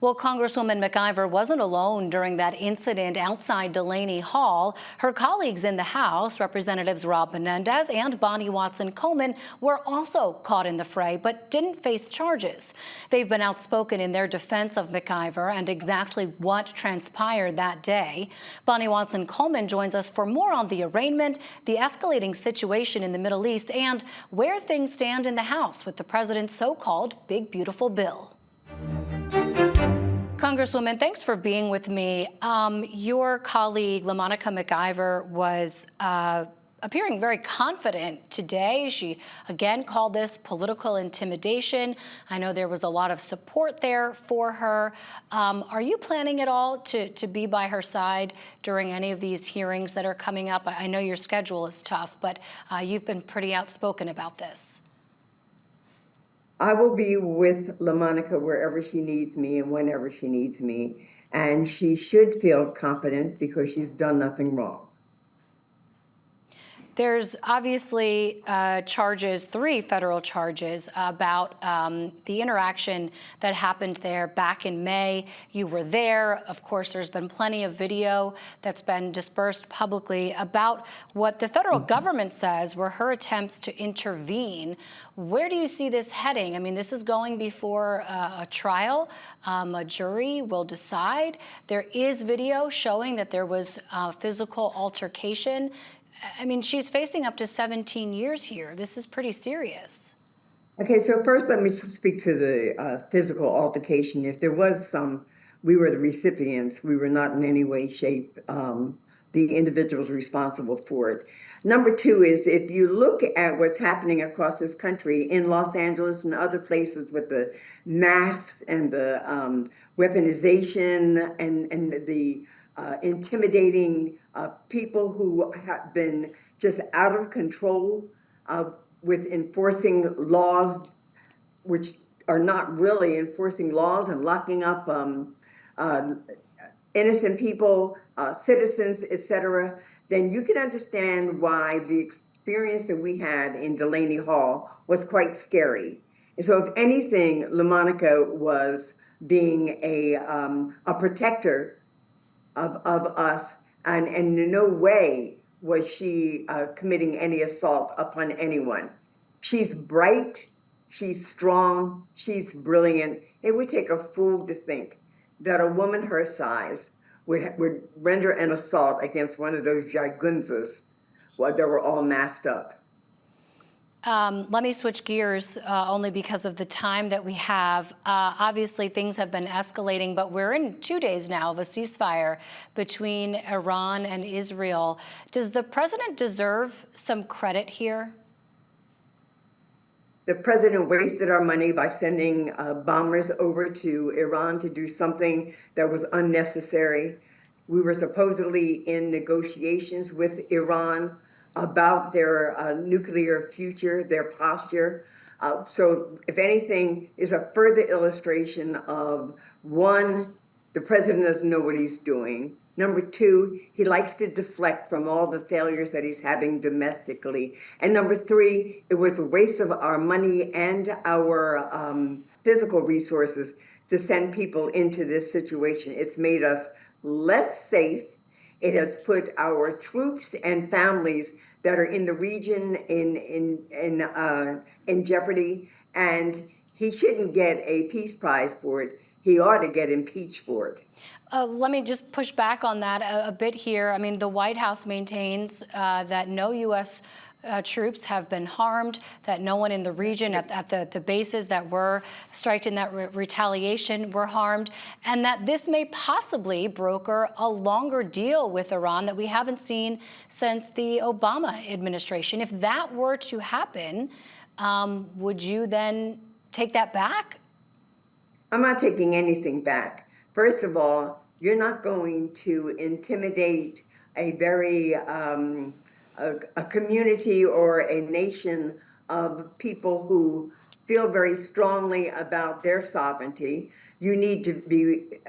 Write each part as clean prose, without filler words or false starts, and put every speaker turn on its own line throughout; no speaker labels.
Well, Congresswoman McIver wasn't alone during that incident outside Delaney Hall. Her colleagues in the House, Representatives Rob Menendez and Bonnie Watson Coleman, were also caught in the fray but didn't face charges. They've been outspoken in their defense of McIver and exactly what transpired that day. Bonnie Watson Coleman joins us for more on the arraignment, the escalating situation in the Middle East, and where things stand in the House with the president's so-called Big Beautiful Bill. Congresswoman, thanks for being with me. Your colleague, LaMonica McIver, was appearing very confident today. She again called this political intimidation. I know there was a lot of support there for her. Are you planning at all to be by her side during any of these hearings that are coming up? I know your schedule is tough, but you've been pretty outspoken about this.
I will be with LaMonica wherever she needs me and whenever she needs me. And she should feel confident because she's done nothing wrong.
There's obviously charges, 3 federal charges, about the interaction that happened there back in May. You were there. Of course, there's been plenty of video that's been dispersed publicly about what the federal government says were her attempts to intervene. Where do you see this heading? I mean, this is going before a trial. A jury will decide. There is video showing that there was physical altercation. I mean, she's facing up to 17 years here. This is pretty serious.
Okay, so first let me speak to the physical altercation. If there was some, we were the recipients. We were not in any way, shape, the individuals responsible for it. Number 2 is if you look at what's happening across this country in Los Angeles and other places with the masks and the weaponization and the intimidating people who have been just out of control with enforcing laws, which are not really enforcing laws, and locking up innocent people, citizens, etc., then you can understand why the experience that we had in Delaney Hall was quite scary. And so if anything, LaMonica was being a protector of us, and in no way was she committing any assault upon anyone. She's bright, she's strong, she's brilliant. It would take a fool to think that a woman her size would render an assault against one of those gigunzas while they were all masked up.
Let me switch gears only because of the time that we have. Obviously, things have been escalating, but we're in 2 days now of a ceasefire between Iran and Israel. Does the president deserve some credit here?
The president wasted our money by sending bombers over to Iran to do something that was unnecessary. We were supposedly in negotiations with Iran about their nuclear future, their posture. So if anything, is a further illustration of, 1, the president doesn't know what he's doing. Number 2, he likes to deflect from all the failures that he's having domestically. And number 3, it was a waste of our money and our physical resources to send people into this situation. It's made us less safe. It has put our troops and families that are in the region in jeopardy, and he shouldn't get a peace prize for it. He ought to get impeached for it.
Let me just push back on that a bit here. I mean, the White House maintains that no U.S. Troops have been harmed, that no one in the region at the bases that were striked in that retaliation were harmed, and that this may possibly broker a longer deal with Iran that we haven't seen since the Obama administration. If that were to happen, would you then take that back?
I'm not taking anything back. First of all, you're not going to intimidate a very a community or a nation of people who feel very strongly about their sovereignty. You need to be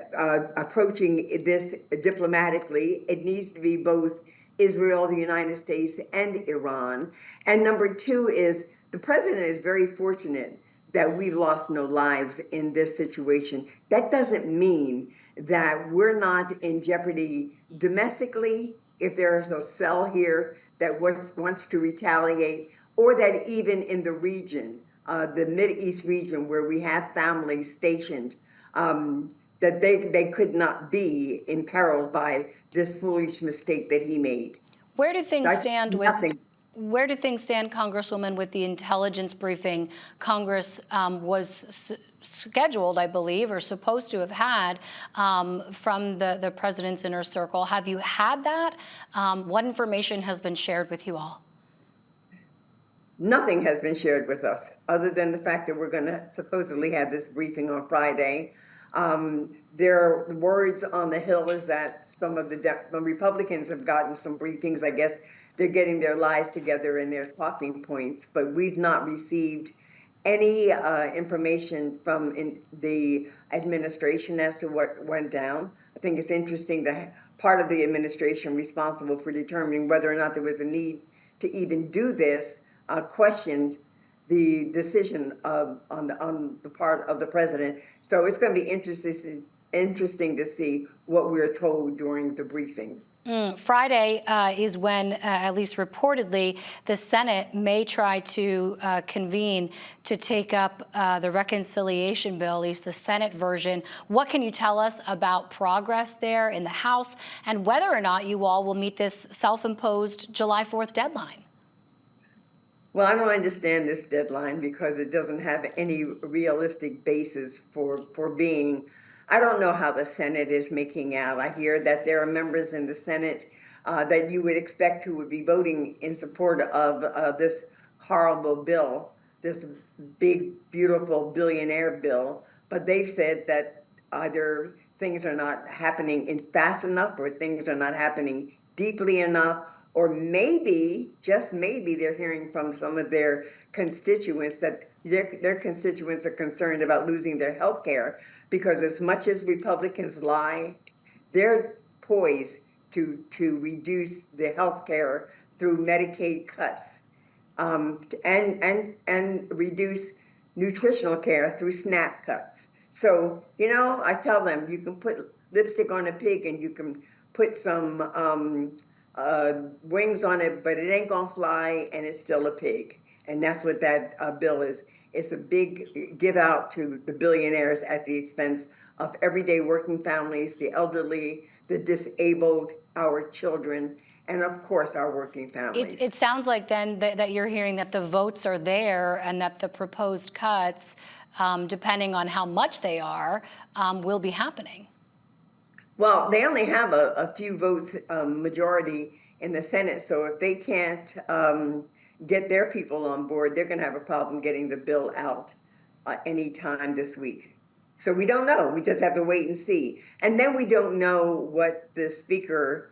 approaching this diplomatically. It needs to be both Israel, the United States, and Iran. And number 2 is the president is very fortunate that we lost no lives in this situation. That doesn't mean that we're not in jeopardy domestically if there is a cell here that wants to retaliate, or that even in the region, the Mideast region where we have families stationed, that they could not be imperiled by this foolish mistake that he made.
Where do things
I
stand with?
nothing.
Where do things stand, Congresswoman, with the intelligence briefing Congress was scheduled, I believe, or supposed to have had from the president's inner circle? Have you had that? What information has been shared with you all?
Nothing has been shared with us other than the fact that we're going to supposedly have this briefing on Friday. There are words on the Hill is that some of the Republicans have gotten some briefings. I guess they're getting their lies together and their talking points, but we've not received any information from the administration as to what went down. I think it's interesting that part of the administration responsible for determining whether or not there was a need to even do this questioned the decision on the part of the president. So it's going to be interesting to see what we're told during the briefing.
Friday is when, at least reportedly, the Senate may try to convene to take up the reconciliation bill, at least the Senate version. What can you tell us about progress there in the House and whether or not you all will meet this self-imposed July 4th deadline?
Well, I don't understand this deadline because it doesn't have any realistic basis for being. I don't know how the Senate is making out. I hear that there are members in the Senate that you would expect who would be voting in support of this horrible bill, this big, beautiful billionaire bill. But they've said that either things are not happening fast enough or things are not happening deeply enough, or maybe, just maybe, they're hearing from some of their constituents that their constituents are concerned about losing their health care, because as much as Republicans lie, they're poised to reduce the health care through Medicaid cuts, and reduce nutritional care through SNAP cuts. So, you know, I tell them you can put lipstick on a pig and you can put some wings on it, but it ain't gonna fly, and it's still a pig. And that's what that bill is. It's a big give out to the billionaires at the expense of everyday working families, the elderly, the disabled, our children, and of course our working families.
It sounds like then that you're hearing that the votes are there and that the proposed cuts, depending on how much they are, will be happening.
Well, they only have a few votes, majority in the Senate. So if they can't get their people on board, they're going to have a problem getting the bill out any time this week. So we don't know. We just have to wait and see. And then we don't know what the Speaker's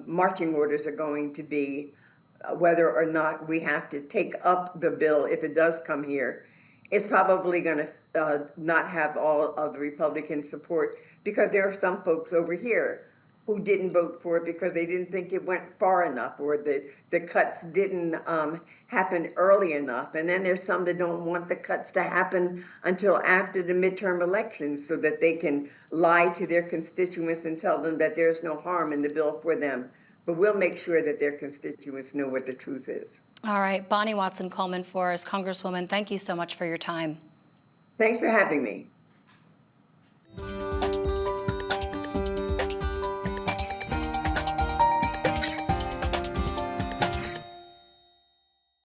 marching orders are going to be, whether or not we have to take up the bill if it does come here. It's probably going to not have all of the Republican support, because there are some folks over here who didn't vote for it because they didn't think it went far enough, or the cuts didn't happen early enough. And then there's some that don't want the cuts to happen until after the midterm elections so that they can lie to their constituents and tell them that there's no harm in the bill for them. But we'll make sure that their constituents know what the truth is.
All right, Bonnie Watson Coleman for us. Congresswoman, thank you so much for your time.
Thanks for having me.